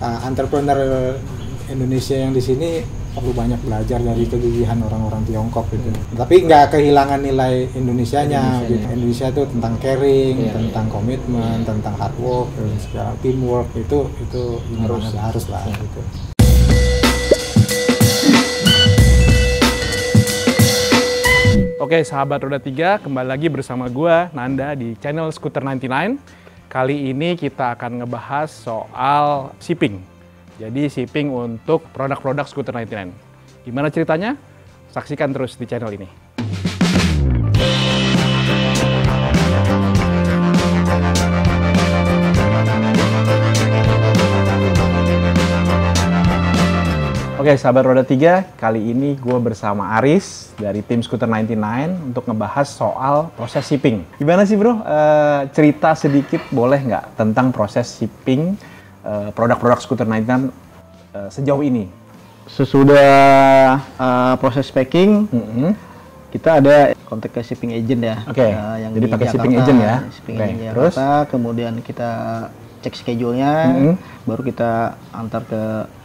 entrepreneur Indonesia yang di sini perlu banyak belajar dari kegigihan orang-orang Tiongkok gitu. Tapi nggak kehilangan nilai Indonesianya gitu. Indonesia itu tentang caring, tentang komitmen, tentang hard work, dan segala teamwork itu harus lah gitu. Oke, sahabat roda 3, kembali lagi bersama gua Nanda di channel Scooter 99. Kali ini kita akan ngebahas soal shipping. Jadi shipping untuk produk-produk Scooter 99. Gimana ceritanya? Saksikan terus di channel ini. Oke, sahabat roda 3, kali ini gue bersama Aris dari tim Scooter 99 untuk ngebahas soal proses shipping. Gimana sih bro? Cerita sedikit boleh nggak tentang proses shipping produk-produk Scooter 99 sejauh ini? Sesudah proses packing, kita ada kontak ke shipping agent ya. Oke, jadi pakai shipping agent ya. Shipping agent terus kemudian kita cek schedule-nya, baru kita antar ke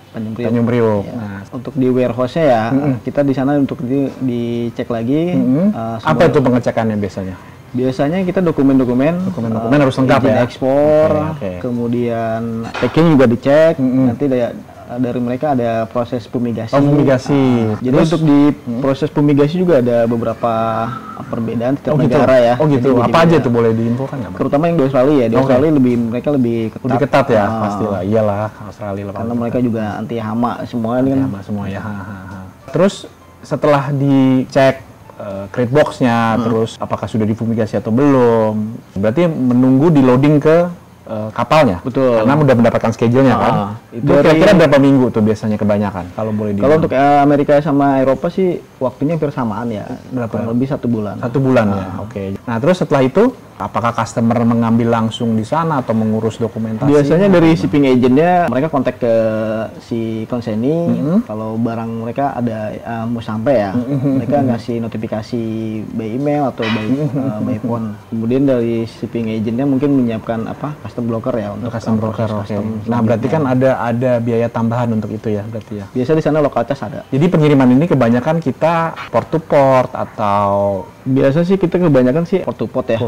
Tanjung Priok. Ya. Nah, untuk di warehouse-nya ya, kita di sana untuk dicek lagi. Apa itu pengecekannya biasanya? Biasanya kita dokumen-dokumen harus lengkap ya. Ekspor, kemudian packing juga dicek. Nanti dari mereka ada proses fumigasi. Oh, fumigasi. Jadi untuk di proses fumigasi juga ada beberapa perbedaan setiap negara ya. Oh gitu. Jadi apa aja tuh boleh diinfokan nggak? Terutama yang di Australia ya. Di Australia mereka lebih ketat. Lebih ketat ya, pastilah. Iyalah, Australia lah. Karena mereka juga anti hama semua ini kan. Hama semua ya. Terus setelah dicek crate box-nya, terus apakah sudah difumigasi atau belum? Berarti menunggu di loading ke kapalnya. Betul. Karena udah mendapatkan schedule-nya kan. Itu kira-kira berapa minggu tuh biasanya kebanyakan kalau boleh di. Kalau untuk Amerika sama Eropa sih waktunya hampir samaan ya. Berapa? Lebih 1 bulan. 1 bulan ya. Oke. Nah, terus setelah itu apakah customer mengambil langsung di sana atau mengurus dokumentasi? Biasanya dari shipping agentnya mereka kontak ke si konseni. Kalau barang mereka ada mau sampai ya, mereka ngasih notifikasi by email atau by phone. Kemudian dari shipping agentnya mungkin menyiapkan custom broker ya untuk custom broker. Nah, berarti kan ada biaya tambahan untuk itu ya, berarti ya. Biasa di sana local charge ada. Jadi pengiriman ini kebanyakan kita port to port atau biasa sih kita kebanyakan sih port to port ya.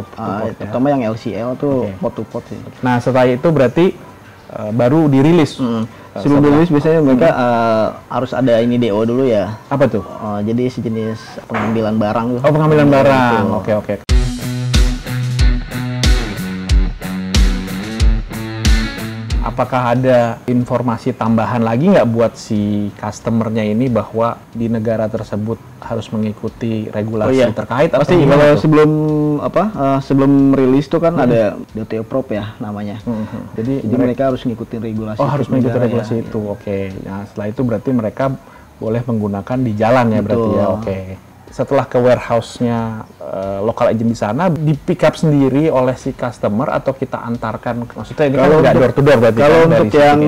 Terutama yang LCL tuh port to port sih. Nah, setelah itu berarti baru dirilis. Sebelum dirilis biasanya mereka harus ada ini DO dulu ya. Apa tuh? Jadi sejenis pengambilan barang tuh. Oh, pengambilan barang. Oke. Apakah ada informasi tambahan lagi nggak buat si customernya ini bahwa di negara tersebut harus mengikuti regulasi terkait? Pasti kalau sebelum rilis tuh kan ada DTO Prop ya namanya. Jadi mereka harus ngikutin regulasi. Oh, harus mengikuti regulasi itu. Oke. Nah, setelah itu berarti mereka boleh menggunakan di jalan ya. Berarti ya. Oke. Setelah ke warehouse-nya lokal agent di sana, di pick up sendiri oleh si customer atau kita antarkan? Maksudnya ini kan nggak door to door berarti. Kalau untuk yang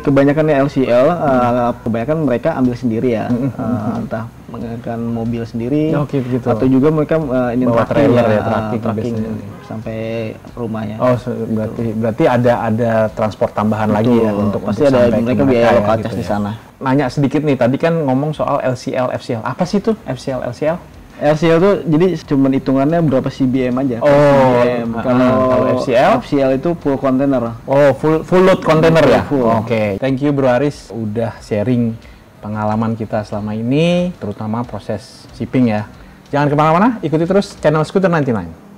kebanyakan LCL, kebanyakan mereka ambil sendiri ya, entah menggunakan mobil sendiri, atau juga mereka ini bawa trailer ya, tracking sampai rumahnya. Oh, berarti ada transport tambahan lagi ya untuk pasti ada mereka biaya lokal charge di sana. Nanya sedikit nih, tadi kan ngomong soal LCL, FCL. Apa sih itu FCL, LCL? LCL tuh jadi cuman hitungannya berapa CBM aja. Kalau FCL itu full container. Oh, full load container ya? Oke. Thank you Bro Aris udah sharing pengalaman kita selama ini, terutama proses shipping ya. Jangan kemana-mana, ikuti terus channel Scooter 99.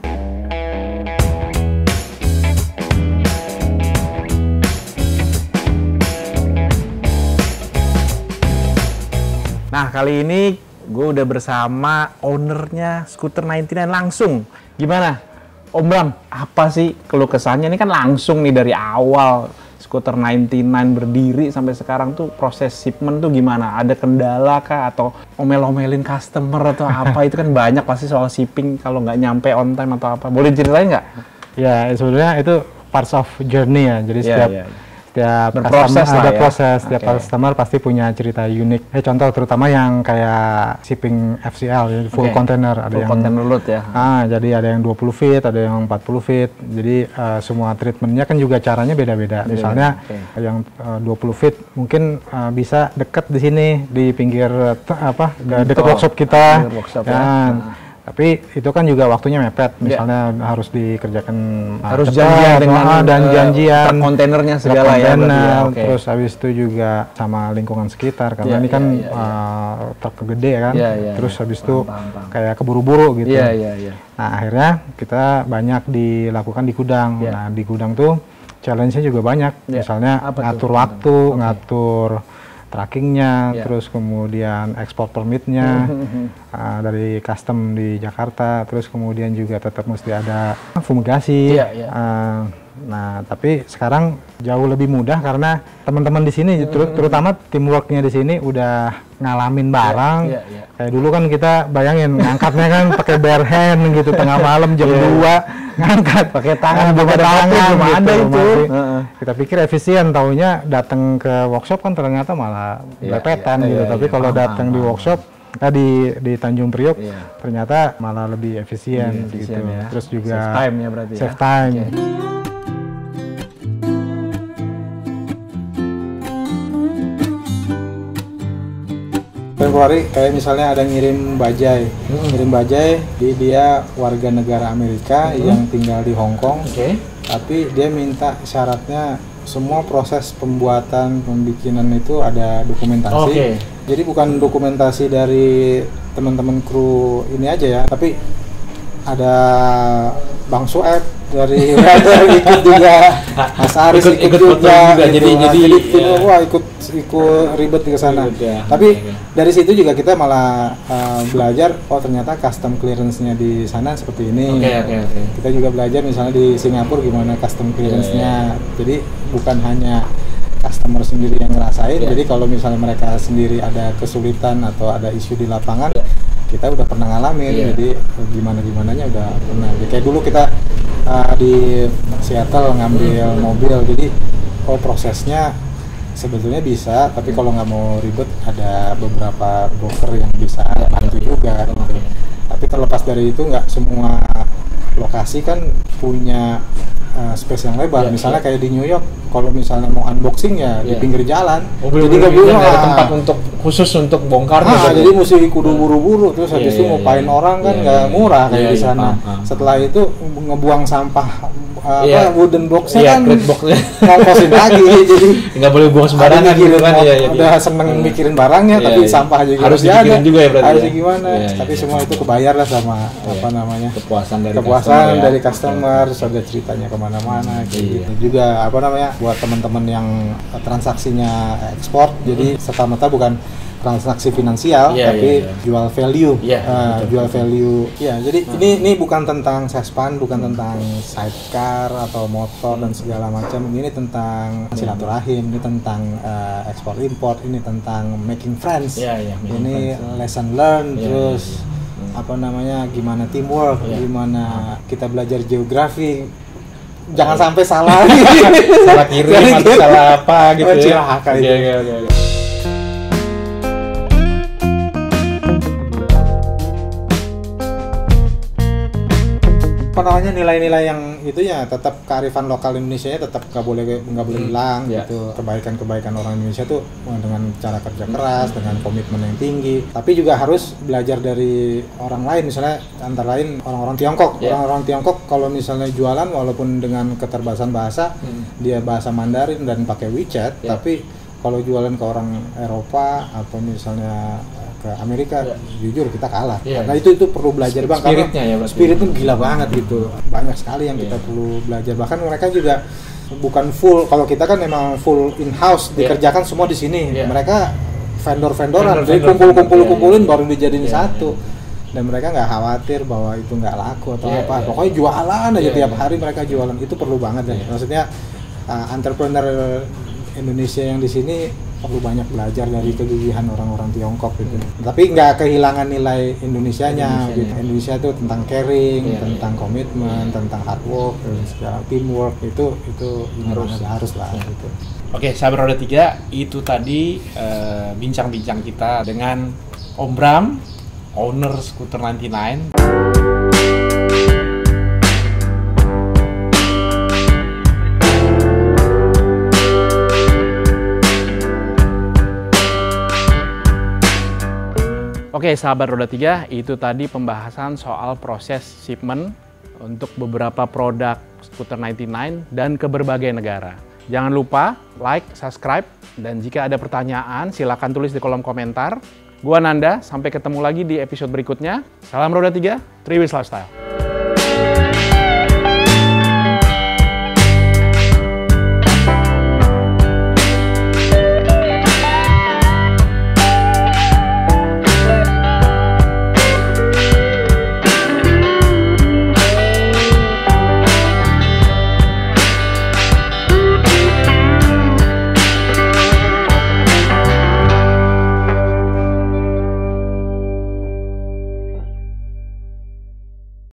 Nah, kali ini gue udah bersama ownernya Scooter 99 langsung. Gimana? Om Bram, apa sih keluh kesahnya? Ini kan langsung nih dari awal Scooter 99 berdiri sampai sekarang tuh proses shipment tuh gimana? Ada kendala kah? Atau omel-omelin customer atau apa? Itu kan banyak pasti soal shipping kalau nggak nyampe on time atau apa. Boleh ceritain nggak? Ya, sebenarnya itu parts of journey ya. Jadi setiap Berproses customer lah ada ya. proses, setiap Oke. customer pasti punya cerita unik. Contoh terutama yang kayak shipping FCL ya, full Oke. container, ada Full yang container load ya. jadi ada yang 20 feet, ada yang 40 feet. Jadi semua treatmentnya kan juga caranya beda-beda. Misalnya yang 20 feet mungkin bisa dekat di sini di pinggir dekat workshop kita. Pinggir workshop ya. kan. Tapi itu kan juga waktunya mepet. Misalnya harus dikerjakan Harus cepat, janjian dengan dan janjian truk kontainernya segala truk ya, berarti kontainer, ya, oke. terus habis itu juga sama lingkungan sekitar karena Iya, ini kan iya, truk gede kan. Iya, iya, Terus iya. habis itu Paham. kayak keburu-buru gitu. Iya. Nah akhirnya kita banyak dilakukan di gudang. Iya. Nah di gudang tuh challenge-nya juga banyak. Iya. Misalnya Apa tuh? ngatur waktu, ngatur trackingnya, Iya. terus kemudian ekspor permitnya dari custom di Jakarta, terus kemudian juga tetap mesti ada fumigasi. Iya. Nah tapi sekarang jauh lebih mudah karena teman-teman di sini, terutama teamworknya di sini udah ngalamin barang. Iya. Kayak dulu kan kita bayangin ngangkatnya kan pakai bare hand gitu tengah malam jam 2 ngangkat pakai tangan, belum ada itu. Heeh. Kita pikir efisien, taunya datang ke workshop kan ternyata malah Iya, bepetan iya, gitu. iya, Tapi iya, kalau paham, datang di paham. workshop di Tanjung Priok Iya. ternyata malah lebih efisien, Lebih gitu. efisien ya. Terus juga Save time ya berarti ya. save time. Oke. Februari kayak misalnya ada ngirim bajai, dia warga negara Amerika yang tinggal di Hong Kong, Oke. tapi dia minta syaratnya semua proses pembuatan pembikinan itu ada dokumentasi. Oke. Jadi bukan dokumentasi dari teman-teman kru ini aja ya, tapi ada Bang Sueb dari ikut juga, Mas Aris Ikut ikut foto juga, juga, gitu. jadi tim, ya. wah ikut ribet ke sana. Ribet ya. Tapi Oke. dari situ juga kita malah belajar, oh ternyata custom clearance-nya di sana seperti ini. Oke. Kita juga belajar misalnya di Singapura gimana custom clearance-nya. Jadi bukan hanya customer sendiri yang ngerasain, jadi kalau misalnya mereka sendiri ada kesulitan atau ada isu di lapangan, kita udah pernah ngalamin, jadi gimananya udah pernah. Jadi kayak dulu kita di Seattle ngambil mobil, jadi prosesnya sebetulnya bisa, tapi kalau nggak mau ribet ada beberapa broker yang bisa bantu juga. Gitu. Tapi terlepas dari itu nggak semua lokasi kan punya space yang lebar. Misalnya kayak di New York, kalau misalnya mau unboxing ya di pinggir jalan. Jadi nggak boleh ada tempat untuk khusus untuk bongkarnya. jadi mesti kudu buru-buru, terus habis itu ngupain orang kan nggak murah kayak di sana. Setelah itu ngebuang sampah wooden box-nya kan crate box-nya. ngongkosin lagi, jadi Nggak boleh buang sembarangan gitu kan. udah seneng mikirin barangnya, tapi sampah juga harus dipikirin juga ya berarti. harus gimana. Tapi semua itu kebayar lah sama kepuasan dari customer, terus ada ceritanya kemana-mana gitu. Juga buat teman-teman yang transaksinya ekspor, jadi serta-merta bukan transaksi finansial, tapi jual value, jual value. Ya, jadi ini bukan tentang sespan, bukan tentang sidecar atau motor dan segala macam. Ini tentang silaturahim, ini tentang ekspor import, ini tentang making friends. Ini lesson learned, terus gimana teamwork, gimana kita belajar geografi. Jangan sampai salah. Salah kirim atau salah apa gitu ya. Cilaka itu. Nilai-nilai yang itu ya tetap kearifan lokal Indonesia-nya tetap nggak boleh hilang gitu. Kebaikan orang Indonesia tuh dengan cara kerja keras, dengan komitmen yang tinggi, tapi juga harus belajar dari orang lain, misalnya antara lain orang-orang Tiongkok. Orang-orang Tiongkok kalau misalnya jualan walaupun dengan keterbatasan bahasa, dia bahasa Mandarin dan pakai WeChat, tapi kalau jualan ke orang Eropa atau misalnya ke Amerika, jujur kita kalah. Karena itu perlu belajar banget. Spiritnya ya berarti. Spirit itu gila banget gitu. Banyak sekali yang kita perlu belajar. Bahkan mereka juga bukan full. Kalau kita kan memang full in-house, dikerjakan semua di sini. Mereka vendor-vendoran, jadi kumpulin baru dijadiin satu. Dan mereka nggak khawatir bahwa itu nggak laku atau apa. Pokoknya jualan aja tiap hari mereka jualan. Itu perlu banget ya. Maksudnya entrepreneur Indonesia yang di sini perlu banyak belajar dari kegigihan orang-orang Tiongkok gitu. Tapi nggak kehilangan nilai Indonesianya gitu. Indonesia itu tentang caring, tentang komitmen, tentang hard work, dan segala teamwork itu harus lah gitu. Oke, sahabat Roda 3, itu tadi bincang-bincang kita dengan Om Bram, owner Skuter 99. Oke, sahabat Roda 3, itu tadi pembahasan soal proses shipment untuk beberapa produk Skuter 99 dan ke berbagai negara. Jangan lupa like, subscribe, dan jika ada pertanyaan silakan tulis di kolom komentar. Gua Nanda, sampai ketemu lagi di episode berikutnya. Salam Roda 3, Triwis Lifestyle.